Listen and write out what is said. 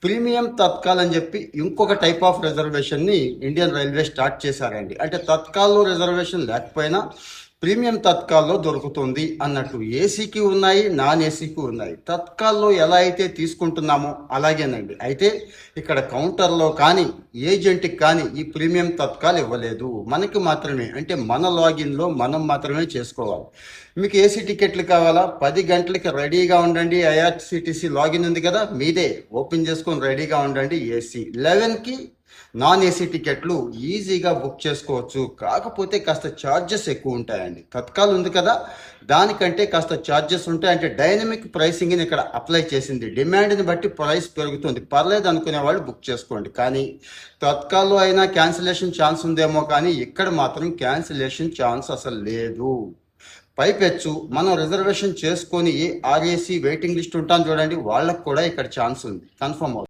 Premium Tatkal అని చెప్పి ఇంకొక టైప్ ఆఫ్ రిజర్వేషన్ని ఇండియన్ రైల్వే స్టార్ట్ చేశారండి. అంటే తత్కాల్లో రిజర్వేషన్ లేకపోయినా ప్రీమియం తత్కాల్లో దొరుకుతుంది అన్నట్టు. ఏసీకి ఉన్నాయి, నాన్ ఏసీకి ఉన్నాయి. తత్కాల్లో ఎలా అయితే తీసుకుంటున్నామో అలాగేనండి. అయితే ఇక్కడ కౌంటర్లో కానీ ఏజెంట్కి కానీ ఈ ప్రీమియం తత్కాల్ ఇవ్వలేదు. మనకి మాత్రమే, అంటే మన లాగిన్లో మనం మాత్రమే చేసుకోవాలి. మీకు ఏసీ టికెట్లు కావాలా? 10 గంటలకి రెడీగా ఉండండి. ఐఆర్సిటిసి లాగిన్ ఉంది కదా, మీదే ఓపెన్ చేసుకొని రెడీగా ఉండండి. ఏసీ 11కి నాన్ ఏసీ టికెట్లు ఈజీగా బుక్ చేసుకోవచ్చు. కాకపోతే కాస్త ఛార్జెస్ ఎక్కువ ఉంటాయండి. తత్కాల్ ఉంది కదా, దానికంటే కాస్త ఛార్జెస్ ఉంటాయి. అంటే డైనమిక్ ప్రైసింగ్ని ఇక్కడ అప్లై చేసింది. డిమాండ్ని బట్టి ప్రైస్ పెరుగుతుంది. పర్లేదు అనుకునే వాళ్ళు బుక్ చేసుకోండి. కానీ తత్కాల్లో అయినా క్యాన్సిలేషన్ ఛాన్స్ ఉందేమో, కానీ ఇక్కడ మాత్రం క్యాన్సిలేషన్ ఛాన్స్ అసలు లేదు. పైపెచ్చు మనం రిజర్వేషన్ చేసుకొని ఆర్ఏసీ వెయిటింగ్ లిస్ట్ ఉంటాను చూడండి, వాళ్ళకు కూడా ఇక్కడ ఛాన్స్ ఉంది, కన్ఫర్మ్ అవుతుంది.